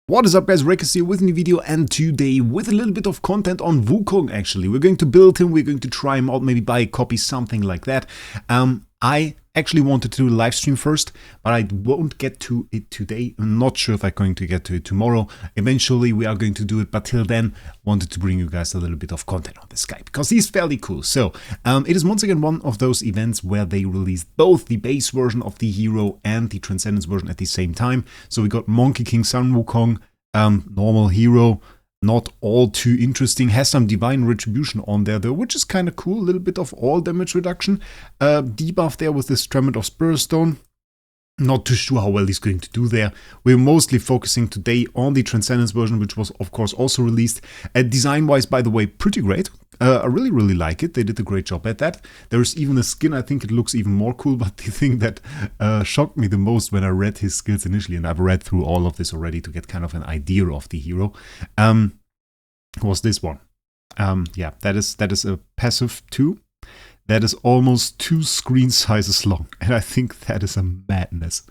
What is up, guys? Wraec is here with a new video, and today with a little bit of content on Wukong. Actually, we're going to build him, we're going to try him out, maybe buy a copy, something like that. I actually wanted to do a live stream first, but I won't get to it today. I'm not sure if I'm going to get to it tomorrow. Eventually we are going to do it, but till then wanted to bring you guys a little bit of content on this guy because he's fairly cool. So it is once again one of those events where they released both the base version of the hero and the Transcendence version at the same time. So we got Monkey King Sun Wukong, normal hero, not all too interesting, has some divine retribution on there though, which is kind of cool. A little bit of all damage reduction, debuff there with this Tremor of Spurstone. Not too sure how well he's going to do there. We're mostly focusing today on the Transcendence version, which was of course also released. Design wise, by the way, pretty great. I really like it. They did a great job at that. There's even a skin. I think it looks even more cool, but the thing that shocked me the most when I read his skills initially, and I've read through all of this already to get kind of an idea of the hero, was this one. Yeah, that is a passive 2. That is almost 2 screen sizes long, and I think that is a madness.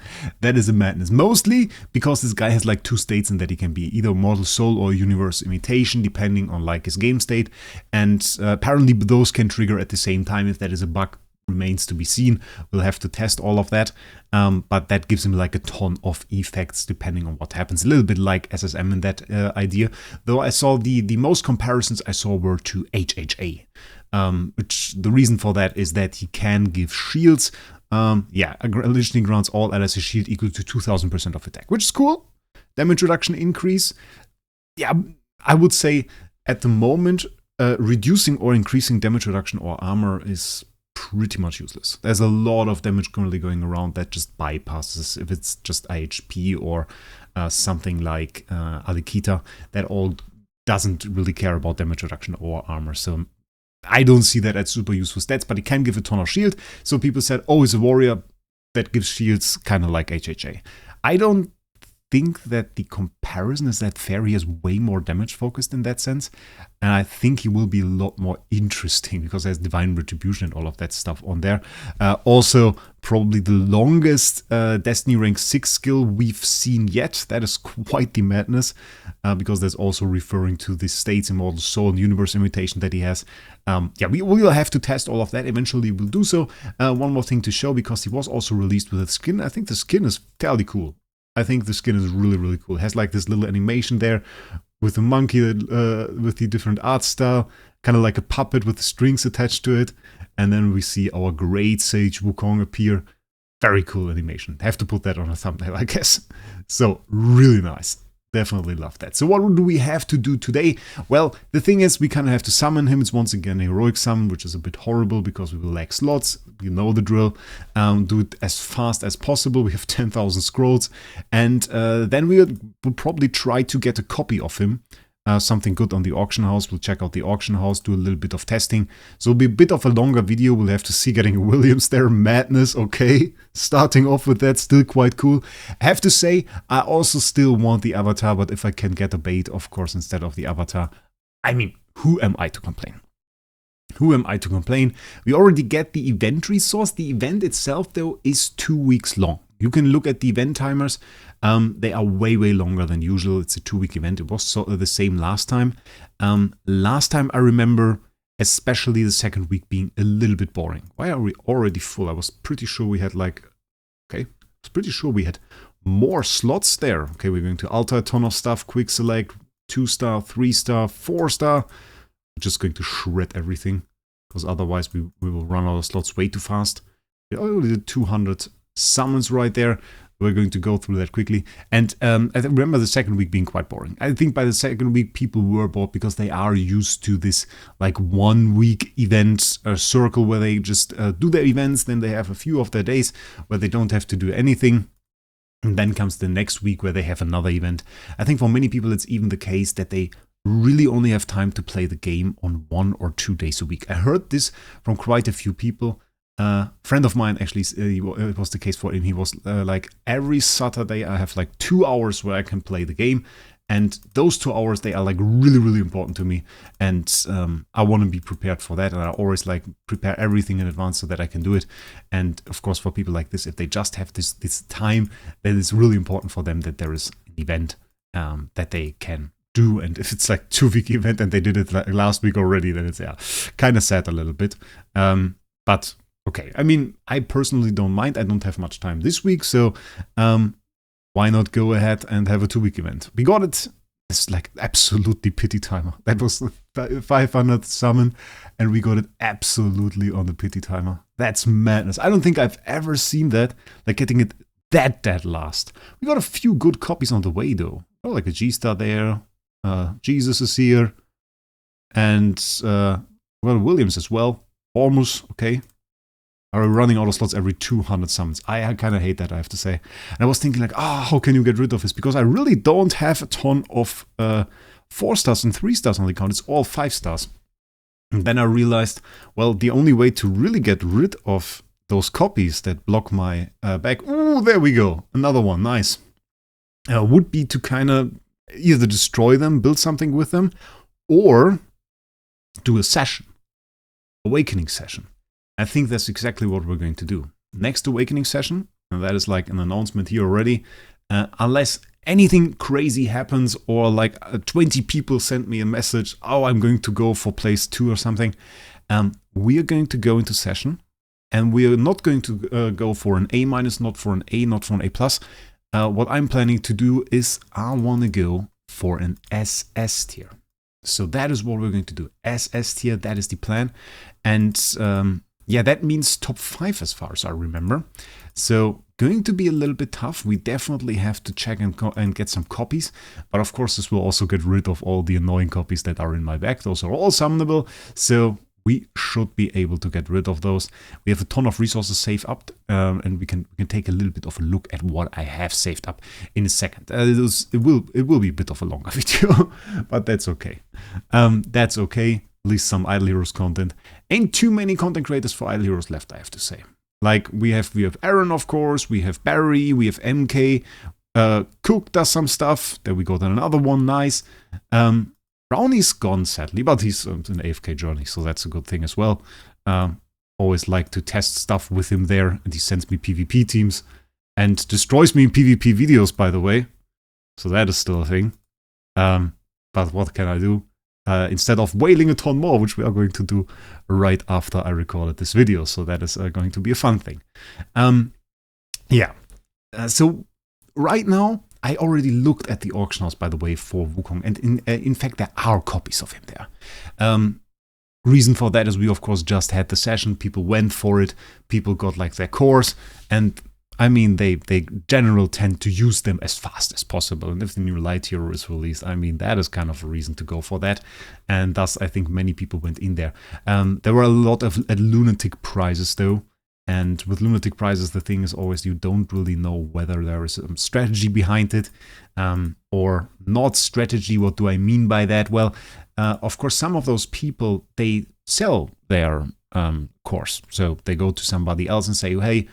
That is a madness. Mostly because this guy has like 2 states in that he can be either Mortal Soul or Universe Imitation, depending on like his game state. And apparently those can trigger at the same time. If that is a bug, remains to be seen. We'll have to test all of that. But that gives him like a ton of effects depending on what happens. A little bit like SSM in that idea. Though I saw the most comparisons I saw were to HHA. Which the reason for that is that he can give shields. Additionally grants all allies a shield equal to 2000% of attack, which is cool. Damage reduction increase. Yeah, I would say at the moment, reducing or increasing damage reduction or armor is pretty much useless. There's a lot of damage currently going around that just bypasses if it's just IHP or something like Alikita. That all doesn't really care about damage reduction or armor. So I don't see that as super useful stats, but it can give a ton of shield. So people said, oh, it's a warrior that gives shields, kind of like HHA. I don't think that the comparison is that fair. He has way more damage focused in that sense. And I think he will be a lot more interesting because there's divine retribution and all of that stuff on there. Also, probably the longest Destiny rank 6 skill we've seen yet. That is quite the madness because that's also referring to the states Immortal Soul and Universe Imitation that he has. We will have to test all of that. Eventually we'll do so. One more thing to show, because he was also released with a skin. I think the skin is fairly cool. I think the skin is really cool. It has like this little animation there with the monkey with the different art style, kind of like a puppet with the strings attached to it. And then we see our great sage Wukong appear. Very cool animation. Have to put that on a thumbnail, I guess. So really nice. Definitely love that. So what do we have to do today? Well, the thing is, we kind of have to summon him. It's once again a heroic summon, which is a bit horrible because we will lack slots. You know the drill. Do it as fast as possible. We have 10,000 scrolls. And then we'll probably try to get a copy of him. Something good on the auction house. We'll check out the auction house, do a little bit of testing. So it'll be a bit of a longer video. We'll have to see getting Williams there. Madness, okay. Starting off with that, still quite cool. I have to say, I also still want the avatar, but if I can get a bait, of course, instead of the avatar, I mean, who am I to complain? Who am I to complain? We already get the event resource. The event itself, though, is 2 weeks long. You can look at the event timers. They are way longer than usual. It's a 2-week event. It was the same last time. Last time I remember, especially the second week being a little bit boring. Why are we already full? I was pretty sure we had more slots there. Okay, we're going to alter a ton of stuff. Quick select, 2-star, 3-star, 4-star. We're just going to shred everything because otherwise we will run out of slots way too fast. We already did 200 summons right there. We're going to go through that quickly. And I remember the second week being quite boring. I think by the second week people were bored because they are used to this like 1 week event circle where they just do their events. Then they have a few of their days where they don't have to do anything. And then comes the next week where they have another event. I think for many people it's even the case that they really only have time to play the game on 1 or 2 days a week. I heard this from quite a few people. Friend of mine, actually, it was the case for him. He was like, every Saturday I have like 2 hours where I can play the game. And those 2 hours, they are like really important to me. And I want to be prepared for that. And I always like prepare everything in advance so that I can do it. And of course, for people like this, if they just have this time, then it's really important for them that there is an event that they can do. And if it's like 2-week event and they did it like last week already, then it's kind of sad a little bit. But okay, I mean, I personally don't mind. I don't have much time this week, so why not go ahead and have a 2-week event? We got it. It's like absolutely pity timer. That was 500 summon, and we got it absolutely on the pity timer. That's madness. I don't think I've ever seen that, like getting it that last. We got a few good copies on the way though. Oh, like a G-Star there. Jesus is here. And well, Williams as well. Almost, okay. Are running auto slots every 200 summons. I kind of hate that, I have to say. And I was thinking like, how can you get rid of this? Because I really don't have a ton of 4 stars and 3 stars on the account. It's all 5 stars. And then I realized, well, the only way to really get rid of those copies that block my back, ooh, there we go, another one, nice, would be to kind of either destroy them, build something with them, or do a session, awakening session. I think that's exactly what we're going to do. Next awakening session, and that is like an announcement here already, unless anything crazy happens or like 20 people send me a message, oh, I'm going to go for place 2 or something, we are going to go into session, and we are not going to go for an A-, not for an A, not for an A+. What I'm planning to do is I want to go for an SS tier. So that is what we're going to do. SS tier, that is the plan. And yeah, that means top 5 as far as I remember. So going to be a little bit tough. We definitely have to check and get some copies. But of course, this will also get rid of all the annoying copies that are in my back. Those are all summonable. So we should be able to get rid of those. We have a ton of resources saved up. And we can take a little bit of a look at what I have saved up in a second. It will be a bit of a longer video, but that's okay. That's okay. At least some Idle Heroes content. Ain't too many content creators for Idle Heroes left, I have to say. Like, we have Aaron, of course, we have Barry, we have MK, Cook does some stuff, then we got another one, nice. Brownie's gone, sadly, but he's an AFK journey, so that's a good thing as well. Always like to test stuff with him there, and he sends me PvP teams, and destroys me in PvP videos, by the way. So that is still a thing. But what can I do? Instead of wailing a ton more, which we are going to do right after I recorded this video. So that is going to be a fun thing. Yeah. So right now, I already looked at the auction house, by the way, for Wukong. And in fact, there are copies of him there. Reason for that is we, of course, just had the session. People went for it. People got like their cores. And I mean, they generally tend to use them as fast as possible. And if the new Light Hero is released, I mean, that is kind of a reason to go for that. And thus, I think many people went in there. There were a lot of lunatic prizes, though. And with lunatic prizes, the thing is always you don't really know whether there is a strategy behind it or not strategy. What do I mean by that? Well, of course, some of those people, they sell their course. So they go to somebody else and say, hey,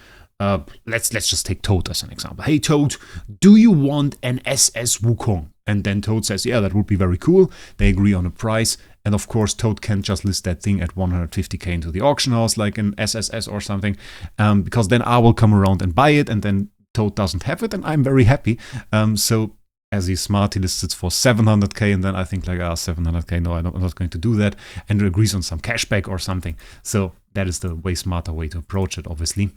let's just take Toad as an example. Hey Toad, do you want an SS Wukong? And then Toad says, yeah, that would be very cool. They agree on a price. And of course, Toad can't just list that thing at 150k into the auction house like an SSS or something. Because then I will come around and buy it. And then Toad doesn't have it. And I'm very happy. So as he's smart, he lists it for 700k. And then I think like, 700k, no, I'm not going to do that. And agrees on some cashback or something. So that is the way smarter way to approach it, obviously.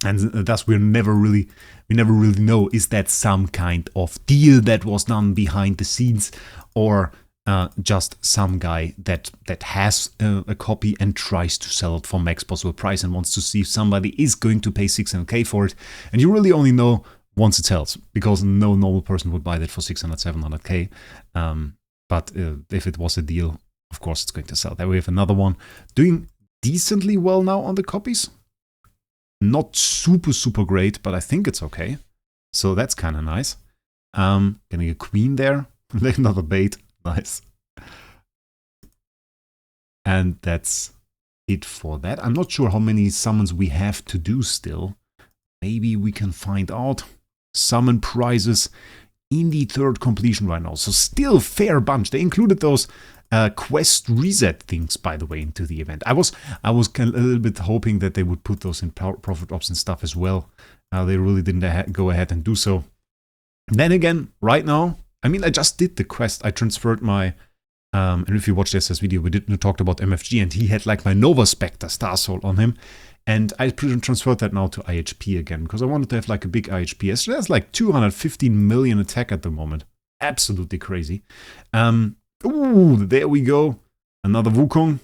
And thus we never really know, is that some kind of deal that was done behind the scenes, or just some guy that has a copy and tries to sell it for max possible price and wants to see if somebody is going to pay 600k for it. And you really only know once it sells, because no normal person would buy that for 600, 700k. But if it was a deal, of course it's going to sell. There we have another one doing decently well now on the copies. Not super great, but I think it's okay. So that's kind of nice. Getting a queen there. Another bait. Nice. And that's it for that. I'm not sure how many summons we have to do still. Maybe we can find out. Summon prizes in the 3rd completion right now. So still fair bunch. They included those quest reset things, by the way, into the event. I was a little bit hoping that they would put those in profit ops and stuff as well. They really didn't go ahead and do so. Then again, right now, I mean, I just did the quest. I transferred my, and if you watched yesterday's video, we talked about MFG, and he had like my Nova Spectre Star Soul on him. And I transferred that now to IHP again, because I wanted to have like a big IHP. So there's like 215 million attack at the moment. Absolutely crazy. Ooh, there we go. Another Wukong.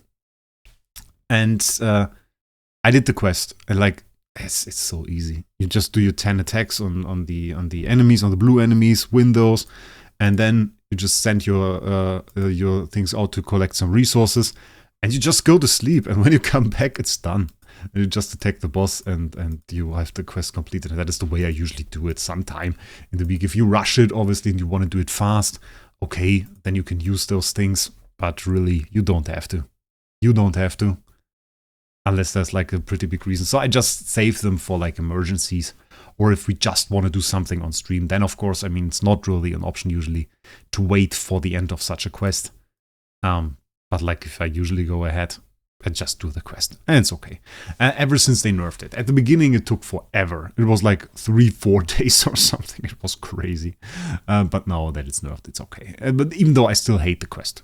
And I did the quest. And like, it's so easy. You just do your 10 attacks on the enemies, on the blue enemies, win those, and then you just send your things out to collect some resources, and you just go to sleep. And when you come back, it's done. You just attack the boss, and you have the quest completed. And that is the way I usually do it. Sometime in the week, if you rush it, obviously, and you want to do it fast, okay, then you can use those things. But really, you don't have to. You don't have to. Unless there's like a pretty big reason. So I just save them for like emergencies. Or if we just want to do something on stream, then of course, I mean, it's not really an option usually to wait for the end of such a quest. But like if I usually go ahead, I just do the quest. And it's okay. Ever since they nerfed it. At the beginning, it took forever. It was like 3-4 days or something. It was crazy. But now that it's nerfed, it's okay. But even though I still hate the quest.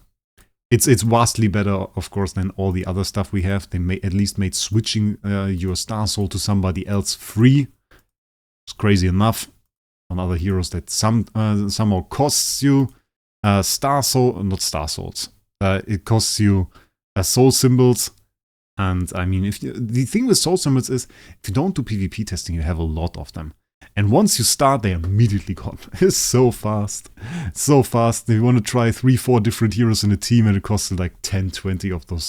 It's vastly better, of course, than all the other stuff we have. They at least made switching your Star Soul to somebody else free. It's crazy enough. On other heroes that somehow costs you Star Soul, not Star Souls. It costs you soul symbols. And I mean, the thing with soul symbols is, if you don't do PvP testing, you have a lot of them. And once you start, they're immediately gone. It's so fast. So fast. If you want to try 3-4 different heroes in a team, and it costs you like 10-20 of those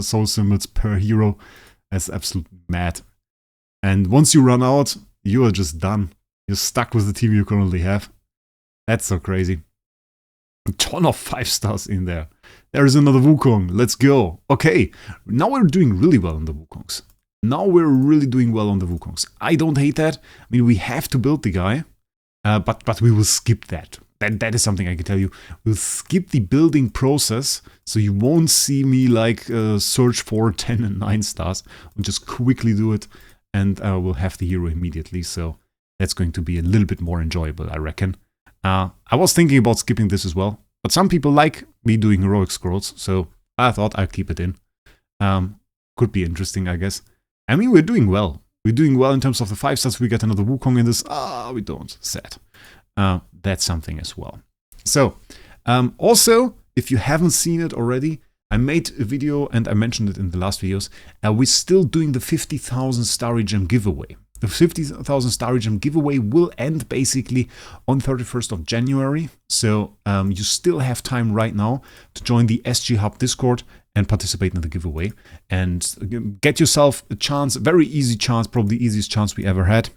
soul symbols per hero. That's absolutely mad. And once you run out, you are just done. You're stuck with the team you currently have. That's so crazy. A ton of 5 stars in there. There is another Wukong. Let's go. Okay, now we're doing really well on the Wukongs. Now we're really doing well on the Wukongs. I don't hate that. I mean, we have to build the guy, but we will skip that. That is something I can tell you. We'll skip the building process, so you won't see me like search for 10 and 9 stars. We'll just quickly do it, and we'll have the hero immediately. So that's going to be a little bit more enjoyable, I reckon. I was thinking about skipping this as well, but some people like me doing heroic scrolls, so I thought I'd keep it in. Could be interesting, I guess. I mean, we're doing well. We're doing well in terms of the 5 stars. We get another Wukong in this. We don't. Sad. That's something as well. So, also, if you haven't seen it already, I made a video and I mentioned it in the last videos. We're still doing the 50,000 Starry Gem giveaway. The 50,000 Starry Gem giveaway will end basically on 31st of January. So you still have time right now to join the SG Hub Discord and participate in the giveaway. And get yourself a chance, a very easy chance, probably the easiest chance we ever had,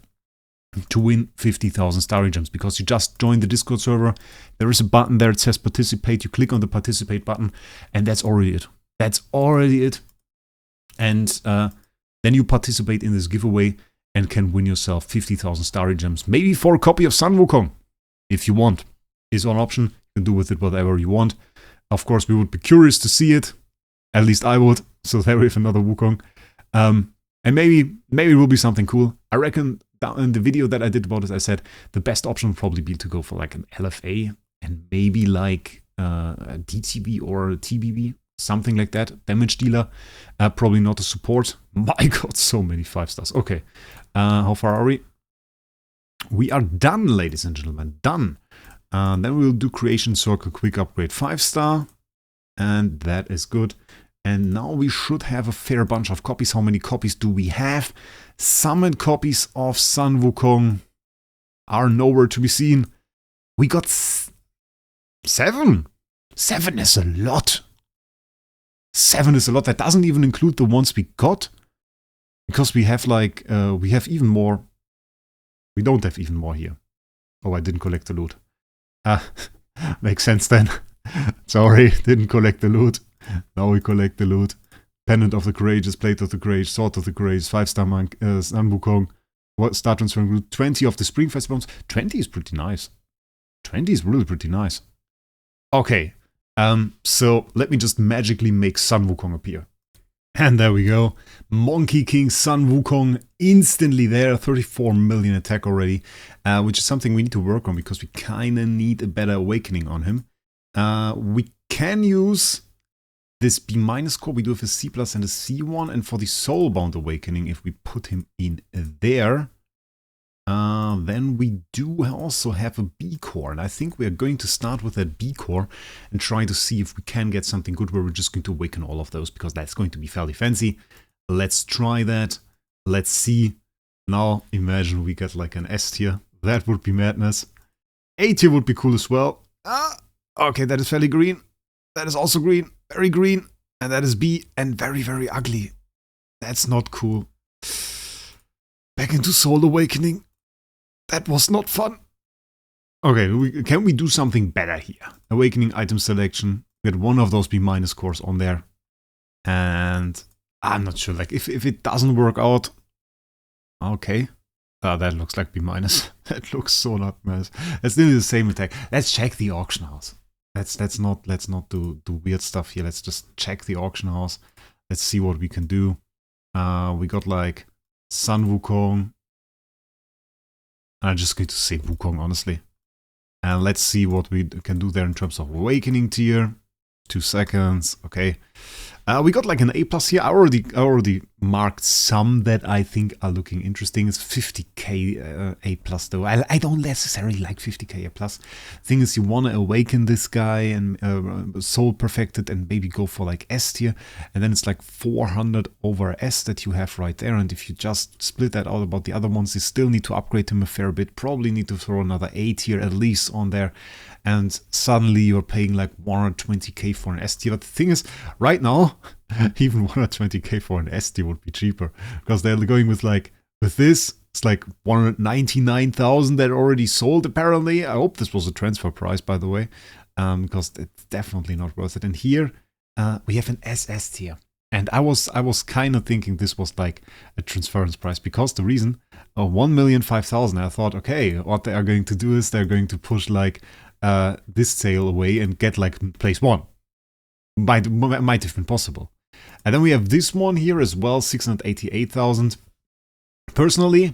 to win 50,000 Starry Gems. Because you just joined the Discord server. There is a button there that says participate. You click on the participate button and that's already it. That's already it. And then you participate in this giveaway and can win yourself 50,000 Starry Gems. Maybe for a copy of Sun Wukong, if you want. It's an option. You can do with it whatever you want. Of course, we would be curious to see it. At least I would. So there we have another Wukong. And maybe it will be something cool. I reckon in the video that I did about it, I said the best option would probably be to go for like an LFA and maybe like a DTB or a TBB. Something like that. Damage dealer. Probably not a support. My god, so many 5 stars. Okay. How far are we? We are done, ladies and gentlemen. Done. Then we'll do Creation Circle Quick Upgrade 5-star. And that is good. And now we should have a fair bunch of copies. How many copies do we have? Summoned copies of Sun Wukong are nowhere to be seen. We got 7. 7 is a lot. 7 is a lot. That doesn't even include the ones we got. Because we have like, we have even more. We don't have even more here. Oh, I didn't collect the loot. Makes sense then. Sorry, didn't collect the loot. Now we collect the loot. Pendant of the Courageous, Plate of the Courageous, Sword of the Courageous, 5-star Monk, Sun Wukong, Star Transferring Route, 20 of the Spring Festival bombs. 20 is pretty nice. 20 is really pretty nice. Okay, so let me just magically make Sun Wukong appear. And there we go. Monkey King Sun Wukong instantly there. 34 million attack already. Which is something we need to work on because we kind of need a better awakening on him. We can use this B- core. We do have a C+ and a C1. And for the Soulbound Awakening, if we put him in there, then we do also have a B core. And I think we are going to start with that B core and try to see if we can get something good where we're just going to awaken all of those, because that's going to be fairly fancy. Let's try that. Let's see. Now imagine we get like an S tier. That would be madness. A tier would be cool as well. Okay, that is fairly green. That is also green. Very green. And that is B. And very, very ugly. That's not cool. Back into Soul Awakening. That was not fun. Okay, can we do something better here? Awakening item selection. We had one of those B- cores on there. And I'm not sure, like, if it doesn't work out. Okay. That looks like B-. That looks so not nice. That's nearly the same attack. Let's check the auction house. Let's not do weird stuff here. Let's just check the auction house. Let's see what we can do. We got like Sun Wukong. I'm just going to say Wukong, honestly. And let's see what we can do there in terms of awakening tier. 2 seconds. Okay. We got like an A+ here. I already marked some that I think are looking interesting. It's 50k A+ though. I don't necessarily like 50k A+. Thing is, you want to awaken this guy and soul perfected and maybe go for like S tier. And then it's like 400 over S that you have right there. And if you just split that out about the other ones, you still need to upgrade him a fair bit. Probably need to throw another A tier at least on there. And suddenly you're paying like 120k for an S tier. But the thing is, right now, even 120k for an S tier would be cheaper. Because they're going with like, with this, it's like 199,000 that already sold apparently. I hope this was a transfer price, by the way. Because it's definitely not worth it. And here, we have an SS tier. And I was kind of thinking this was like a transference price, because the reason, 1,005,000, I thought, okay, what they are going to do is they're going to push like this sale away and get like place 1. Might have been possible. And then we have this one here as well, 688,000. Personally,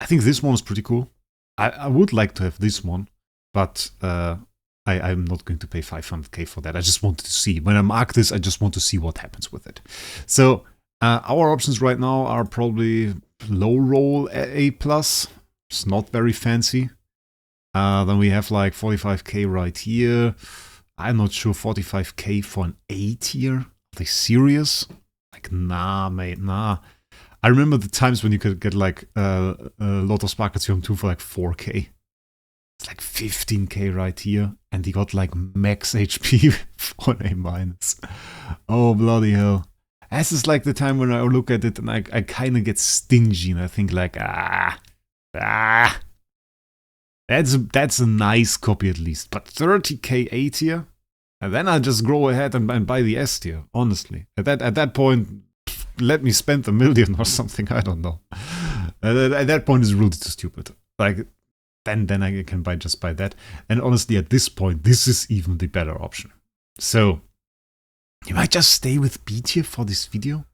I think this one is pretty cool. I would like to have this one, but I'm not going to pay 500k for that. I just wanted to see. When I mark this, I just want to see what happens with it. So our options right now are probably low roll A+. It's not very fancy. Then we have like 45k right here. I'm not sure, 45k for an A tier? Are they serious? Like, nah, mate, nah. I remember the times when you could get like Lotus Sparkatium 2 for like 4k. It's like 15k right here. And he got like max HP for an A-. Oh, bloody hell. This is like the time when I look at it and I kind of get stingy and I think like, that's a nice copy at least. But 30k A tier? And then I'll just go ahead and buy the S tier, honestly. At that point, let me spend 1 million or something, I don't know. At that point, it's really too stupid. Like, then I can buy that. And honestly, at this point, this is even the better option. So, you might just stay with B tier for this video.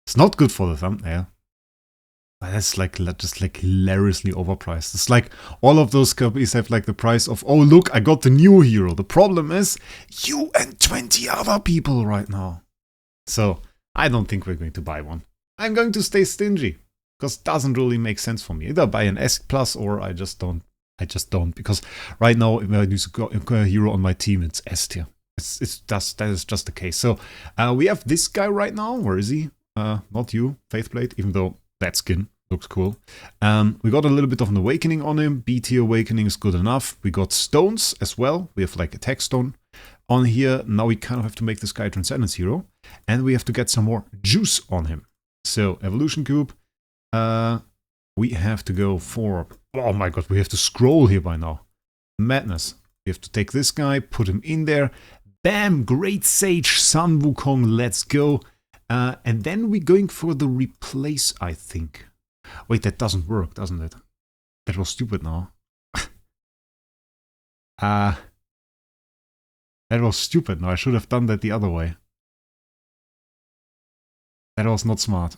It's not good for the thumbnail. That's like just like hilariously overpriced. It's like all of those copies have like the price of, oh look, I got the new hero. The problem is you and 20 other people right now. So I don't think we're going to buy one. I'm going to stay stingy because it doesn't really make sense for me. Either buy an S+ or I just don't. Because right now if I use a hero on my team, it's S tier. That is just the case. So we have this guy right now. Where is he? Not you, Faithblade, even though that skin looks cool. We got a little bit of an awakening on him. B tier awakening is good enough. We got stones as well. We have like a tech stone on here. Now we kind of have to make this guy a Transcendence hero. And we have to get some more juice on him. So evolution cube. We have to go for, oh my god, we have to scroll here by now. Madness. We have to take this guy, put him in there. Bam, Great Sage Sun Wukong, let's go. And then we're going for the replace, I think. Wait, that doesn't work, doesn't it? That was stupid now. That was stupid now. I should have done that the other way. That was not smart.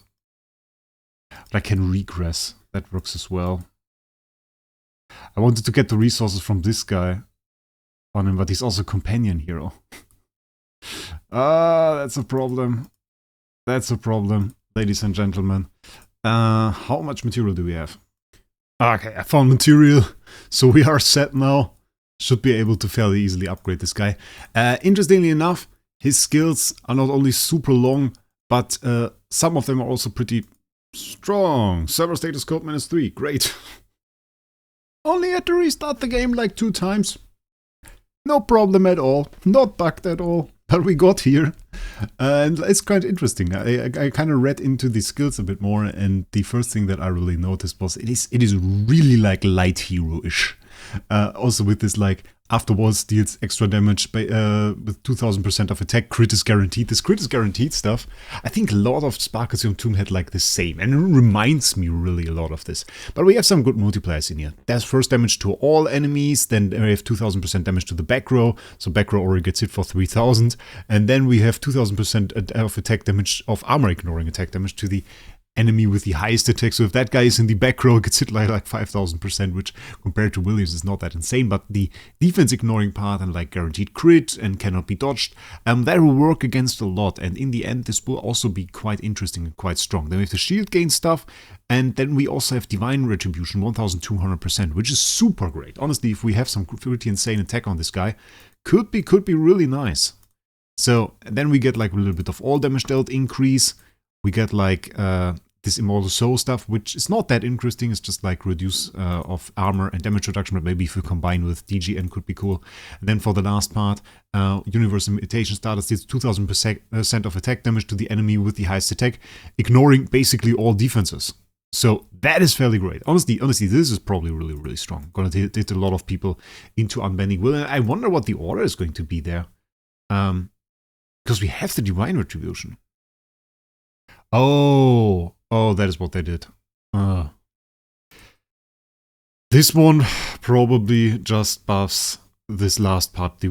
But I can regress. That works as well. I wanted to get the resources from this guy on him, but he's also a companion hero. That's a problem. That's a problem, ladies and gentlemen. How much material do we have? Okay, I found material, so we are set now. Should be able to fairly easily upgrade this guy. Interestingly enough, his skills are not only super long, but some of them are also pretty strong. Server status code -3, great. Only had to restart the game like 2 times. No problem at all, not bugged at all. But we got here, and it's quite interesting. I kind of read into the skills a bit more, and the first thing that I really noticed was it is really like light hero-ish. Also with this like afterwards deals extra damage by, with 2000% of attack, crit is guaranteed. This crit is guaranteed stuff, I think a lot of Sparkasium Tomb had like the same, and it reminds me really a lot of this. But we have some good multipliers in here. There's first damage to all enemies, then we have 2000% damage to the back row, so back row already gets hit for 3000, and then we have 2000% of attack damage, of armor ignoring attack damage to the enemy with the highest attack. So if that guy is in the back row, gets hit like 5000%, which compared to Williams is not that insane, but the defense ignoring part and like guaranteed crit and cannot be dodged, that will work against a lot, and in the end this will also be quite interesting and quite strong. Then we have the shield gain stuff, and then we also have divine retribution 1200%, which is super great. Honestly, if we have some pretty insane attack on this guy, could be really nice. So then we get like a little bit of all damage dealt increase. We get like this Immortal Soul stuff, which is not that interesting. It's just like reduce of armor and damage reduction, but maybe if we combine with DGN could be cool. And then for the last part, Universe Imitation Status deals 2000% of attack damage to the enemy with the highest attack, ignoring basically all defenses. So that is fairly great. Honestly, this is probably really strong. Gonna hit a lot of people into Unbending Will. And I wonder what the order is going to be there. Because we have the Divine Retribution. Oh, that is what they did. This one probably just buffs this last part. It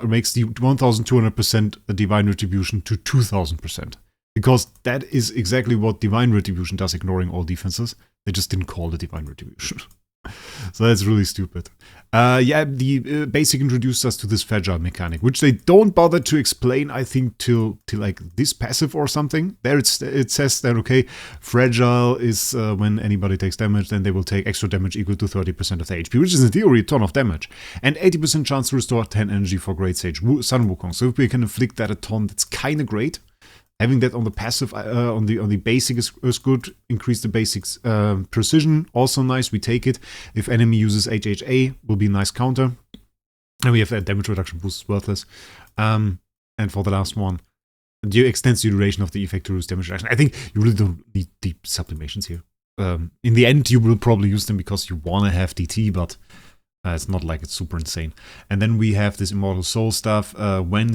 makes the 1200% Divine Retribution to 2000%. Because that is exactly what Divine Retribution does, ignoring all defenses. They just didn't call it Divine Retribution. So that's really stupid. Yeah, the basic introduced us to this fragile mechanic, which they don't bother to explain, I think, till like this passive or something. There it says that, okay, fragile is when anybody takes damage, then they will take extra damage equal to 30% of their HP, which is in theory a ton of damage. And 80% chance to restore 10 energy for Great Sage Sun Wukong. So if we can inflict that a ton, that's kind of great. Having that on the passive, on the basic is good. Increase the basics precision, also nice. We take it. If enemy uses HHA, will be a nice counter. And we have that damage reduction boost is worthless. And for the last one, it extends the duration of the effect to reduce damage reduction. I think you really don't need deep sublimations here. In the end, you will probably use them because you want to have DT, but it's not like it's super insane. And then we have this Immortal Soul stuff. When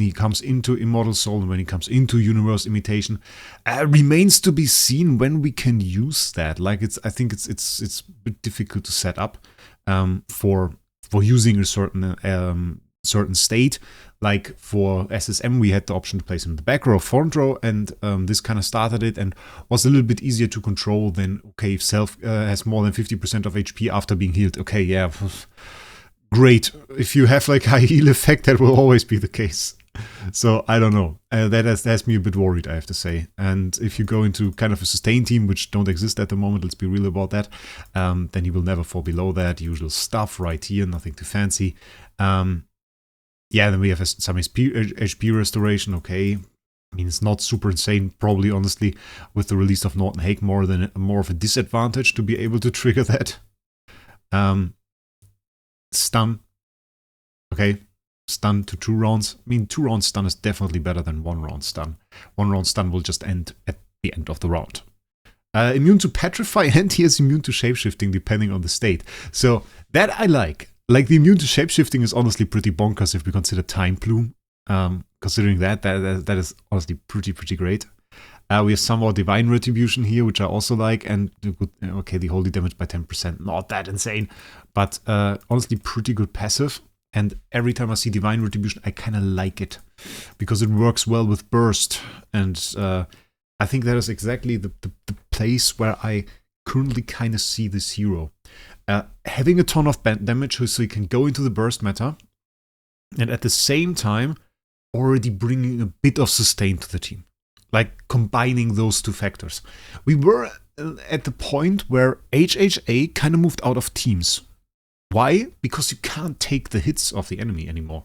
he comes into Immortal Soul and when he comes into Universe Imitation, remains to be seen when we can use that. Like I think it's a bit difficult to set up for using a certain state. Like for SSM, we had the option to place him in the back row, front row, and this kind of started it and was a little bit easier to control than, okay, if Self has more than 50% of HP after being healed, okay, yeah, great. If you have like high heal effect, that will always be the case. So I don't know. That has me a bit worried, I have to say. And if you go into kind of a sustain team, which don't exist at the moment, let's be real about that, then he will never fall below that. Usual stuff right here, nothing too fancy. Yeah, then we have some HP restoration, okay. I mean, it's not super insane, probably, honestly, with the release of Norton Hake, more of a disadvantage to be able to trigger that. Stun. Okay, stun to 2 rounds. I mean, 2 round stun is definitely better than 1 round stun. 1 round stun will just end at the end of the round. Immune to Petrify, and he is immune to shapeshifting, depending on the state. So, that I like. Like, the immune to shapeshifting is honestly pretty bonkers if we consider Time Plume. Considering that is honestly pretty great. We have some more Divine Retribution here, which I also like, and okay, the holy damage by 10%, not that insane, but honestly pretty good passive. And every time I see Divine Retribution, I kind of like it, because it works well with Burst, and I think that is exactly the place where I currently kind of see this hero. Having a ton of damage so you can go into the burst meta, and at the same time already bringing a bit of sustain to the team. Like combining those two factors. We were at the point where HHA kind of moved out of teams. Why? Because you can't take the hits of the enemy anymore.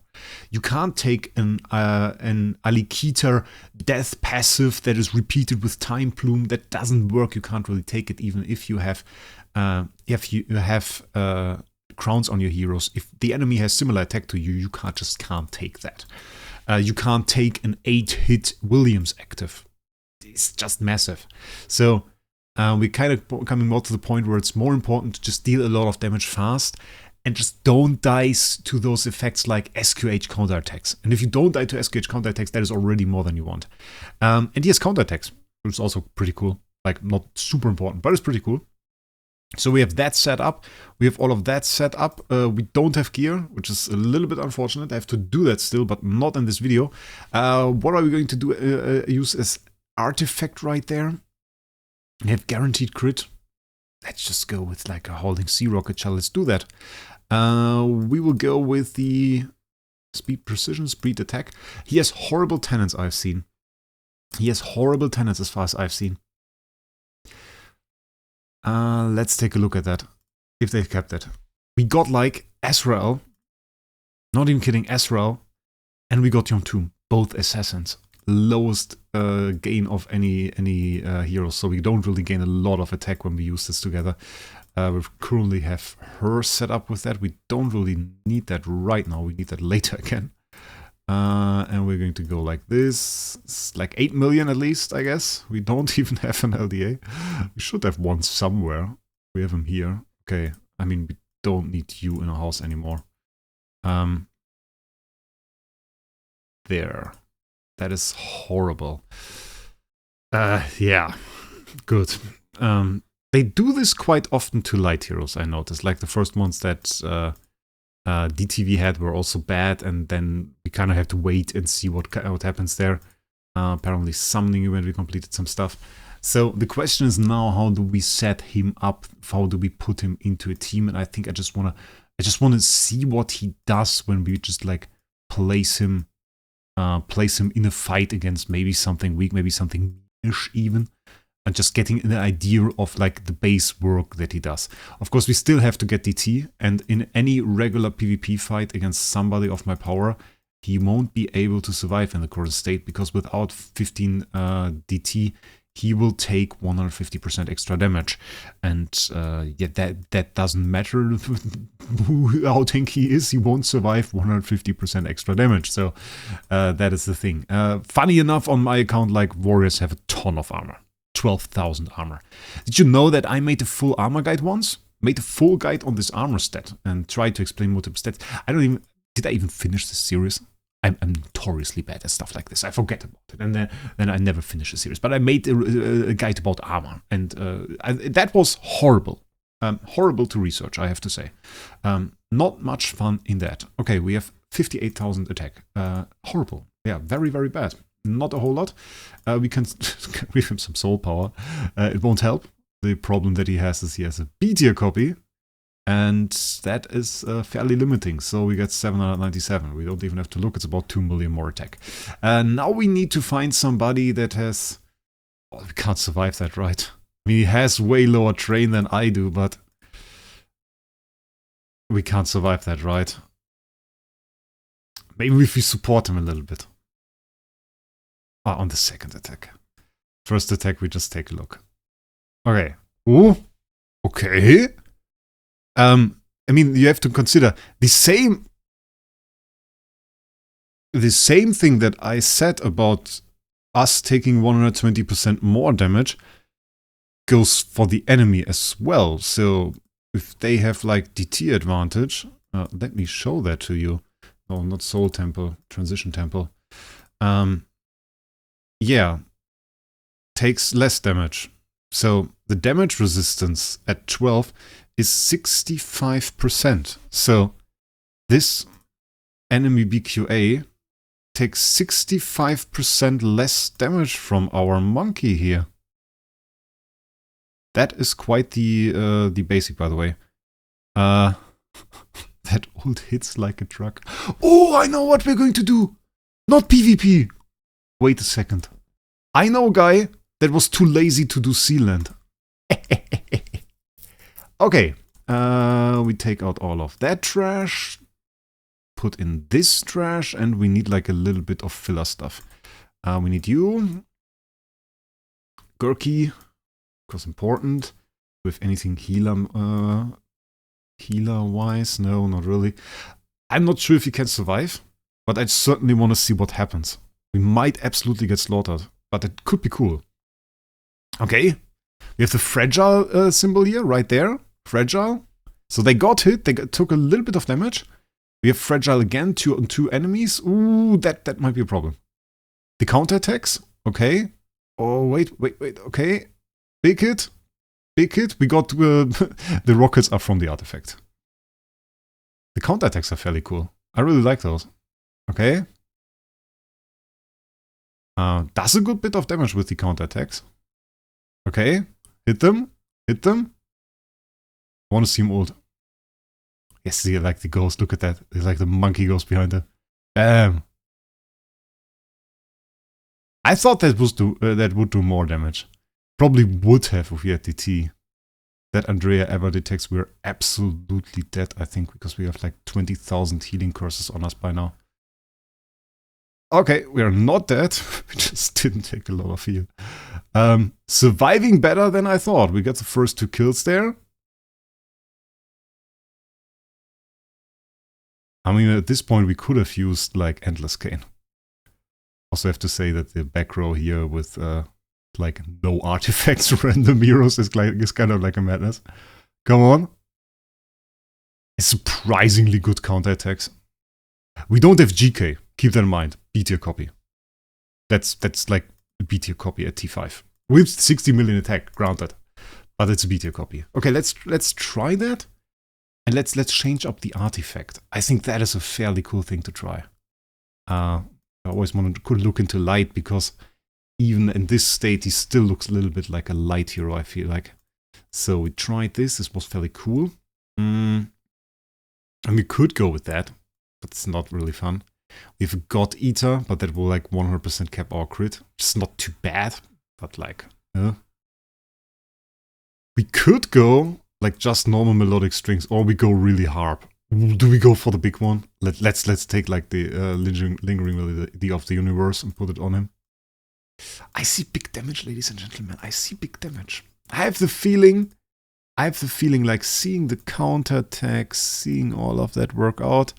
You can't take an Alikiter death passive that is repeated with Time Plume. That doesn't work. You can't really take it even if you have crowns on your heroes. If the enemy has similar attack to you, you can't take that. You can't take an 8-hit Williams active. It's just massive. So we're kind of coming more to the point where it's more important to just deal a lot of damage fast and just don't die to those effects like SQH counterattacks. And if you don't die to SQH counterattacks, that is already more than you want. And he has counterattacks, which is also pretty cool. Like, not super important, but it's pretty cool. So we have that set up. We have all of that set up. We don't have gear, which is a little bit unfortunate. I have to do that still, but not in this video. What are we going to do? Use as artifact right there. We have guaranteed crit. Let's just go with like a holding sea rocket shell. Let's do that. We will go with the speed precision, speed attack. He has horrible tenants, I've seen. He has horrible tenants as far as I've seen. Let's take a look at that. If they've kept it. We got like Azrael. Not even kidding, Azrael. And we got Yom Tomb. Both assassins. Lowest gain of any heroes. So we don't really gain a lot of attack when we use this together. We currently have her set up with that. We don't really need that right now. We need that later again. And we're going to go like this. It's like 8 million at least, I guess. We don't even have an LDA. We should have one somewhere. We have him here. Okay. I mean, we don't need you in our house anymore. There. That is horrible. Yeah. Good. They do this quite often to light heroes, I noticed. Like the first ones that DTV had were also bad, and then we kind of have to wait and see what happens there. Apparently summoning when we completed some stuff. So the question is now, how do we set him up? How do we put him into a team? And I think I just wanna see what he does when we just like place him in a fight against maybe something weak, maybe something niche even. And just getting an idea of like the base work that he does. Of course, we still have to get DT, and in any regular PvP fight against somebody of my power, he won't be able to survive in the current state, because without 15 DT, he will take 150% extra damage. And yeah, that doesn't matter how tanky he is, he won't survive 150% extra damage. So that is the thing. Funny enough, on my account, like, warriors have a ton of armor. 12,000 armor. Did you know that I made a full armor guide once? Made a full guide on this armor stat and tried to explain multiple stats. Did I even finish this series? I'm notoriously bad at stuff like this. I forget about it, and then I never finish the series. But I made a guide about armor, and that was horrible. Horrible to research, I have to say. Not much fun in that. Okay, we have 58,000 attack. Horrible. Yeah, very, very bad. Not a whole lot. We can give him some soul power. It won't help. The problem that he has is he has a B tier copy, and that is fairly limiting. So we get 797. We don't even have to look. It's about 2 million more attack. Now we need to find somebody that has... Oh, we can't survive that, right? I mean, he has way lower train than I do, but we can't survive that, right? Maybe if we support him a little bit. On the second attack. First attack, we just take a look. Okay. Ooh. Okay. I mean, you have to consider the same thing that I said about us taking 120% more damage goes for the enemy as well. So if they have like DT advantage, let me show that to you. Oh, not Soul Temple, Transition Temple. Yeah, takes less damage. So the damage resistance at 12 is 65%. So this enemy BQA take 65% less damage from our monkey here. That is quite the basic, by the way. That ult hits like a truck. Oh, I know what we're going to do. Not PvP. Wait a second. I know a guy that was too lazy to do Sealand. Okay. We take out all of that trash. Put in this trash. And we need like a little bit of filler stuff. We need you. Gurky. Because important. With anything healer wise. No, not really. I'm not sure if he can survive. But I certainly want to see what happens. We might absolutely get slaughtered. But it could be cool. Okay. We have the fragile symbol here, right there. Fragile. So they got hit. They took a little bit of damage. We have fragile again. Two enemies. Ooh, that might be a problem. The counterattacks. Okay. Oh, wait. Okay. Big hit. Big hit. We got... the rockets are from the artifact. The counterattacks are fairly cool. I really like those. Okay. Does a good bit of damage with the counterattacks. Okay. Hit them. Hit them. I want to see him ult. Yes, see, like the ghost. Look at that. It's like the monkey ghost behind it. Bam. I thought that would do more damage. Probably would have if we had DT. That Andrea ever detects, we're absolutely dead, I think, because we have like 20,000 healing curses on us by now. Okay, we are not dead. We just didn't take a lot of heal. Surviving better than I thought. We got the first 2 kills there. I mean, at this point we could have used like Endless Cane. Also have to say that the back row here with like no artifacts, random heroes is kind of like a madness. Come on. It's surprisingly good counterattacks. We don't have GK. Keep that in mind. B tier copy. That's like a B tier copy at T5. With 60 million attack, granted. But it's a B tier copy. Okay, let's try that. And let's change up the artifact. I think that is a fairly cool thing to try. I always could look into light because even in this state he still looks a little bit like a light hero, I feel like. So we tried this. This was fairly cool. And we could go with that, but it's not really fun. We have a God Eater, but that will like 100% cap our crit. It's not too bad, but like, we could go like just normal melodic strings, or we go really harp. Do we go for the big one? Let's take like the lingering melody of the universe and put it on him. I see big damage, ladies and gentlemen. I see big damage. I have the feeling like seeing the counterattacks, seeing all of that work out.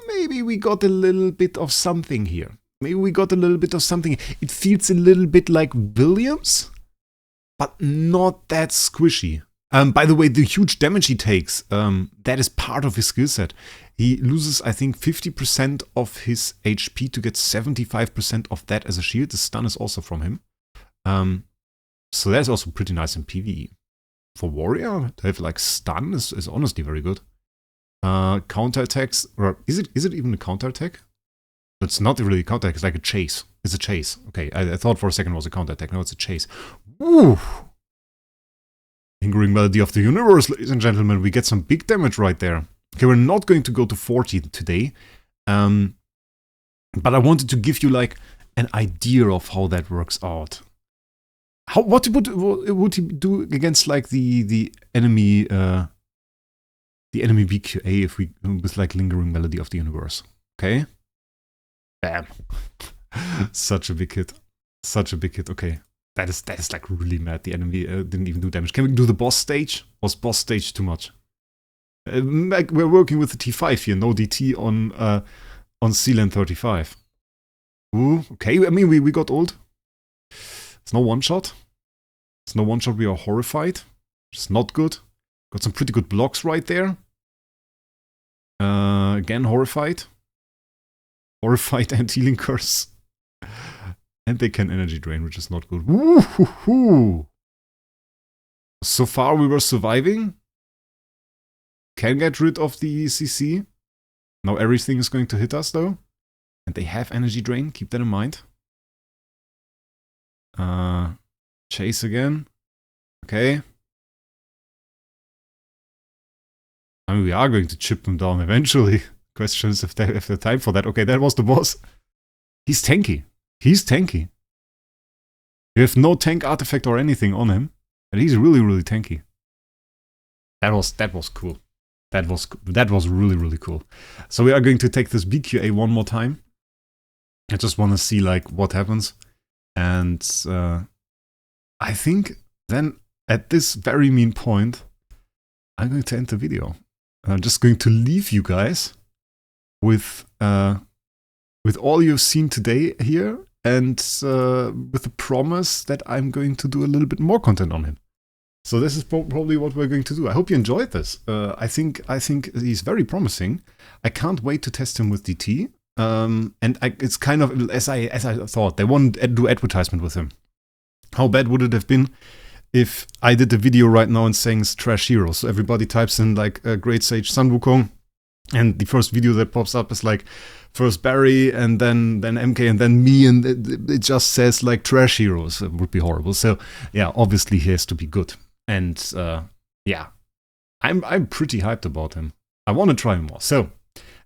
Maybe we got a little bit of something here. It feels a little bit like Williams, but not that squishy. By the way, the huge damage he takes, that is part of his skill set. He loses, I think, 50% of his HP to get 75% of that as a shield. The stun is also from him. So that's also pretty nice in PvE. For warrior, to have like stun is honestly very good. Counterattacks, or is it even a counterattack? It's not really a counterattack, it's like a chase. It's a chase. Okay, I thought for a second it was a counterattack. No, it's a chase. Woo! Lingering Melody of the Universe, ladies and gentlemen. We get some big damage right there. Okay, we're not going to go to 40 today. But I wanted to give you like an idea of how that works out. What would he do against like the enemy BQA if we with like Lingering Melody of the Universe? Okay. Bam. Such a big hit. Such a big hit. Okay. That is like really mad. The enemy didn't even do damage. Can we do the boss stage? Was boss stage too much? Like we're working with the T5 here. No DT on Sealand 35. Ooh, okay. I mean, we got ult. It's no one shot. It's no one shot. We are horrified. It's not good. Got some pretty good blocks right there. Again, horrified. Horrified and healing curse. And they can energy drain, which is not good. Woo-hoo-hoo. So far we were surviving. Can get rid of the ECC. Now everything is going to hit us though. And they have energy drain, keep that in mind. Chase again. Okay. I mean, we are going to chip them down eventually. Question is if they have the time for that. Okay, that was the boss. He's tanky. He's tanky. You have no tank artifact or anything on him. But he's really, really tanky. That was cool. That was really, really cool. So we are going to take this BQA one more time. I just want to see like what happens. And I think then at this very mean point, I'm going to end the video. I'm just going to leave you guys with all you've seen today here, and with the promise that I'm going to do a little bit more content on him. So this is probably what we're going to do. I hope you enjoyed this. I think he's very promising. I can't wait to test him with DT. It's kind of as I thought. They won't do advertisement with him. How bad would it have been if I did the video right now and saying it's trash hero? So everybody types in like Great Sage Sun Wukong, and the first video that pops up is like first Barry and then MK and then me, and it just says like trash heroes. It would be horrible. So yeah, obviously he has to be good. And yeah, I'm pretty hyped about him. I want to try him more. So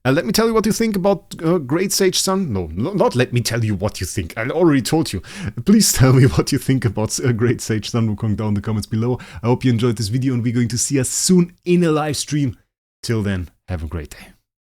let me tell you what you think about Great Sage Sun. No, not let me tell you what you think. I already told you. Please tell me what you think about Great Sage Sun Wukong down in the comments below. I hope you enjoyed this video, and we're going to see us soon in a live stream. Till then, have a great day.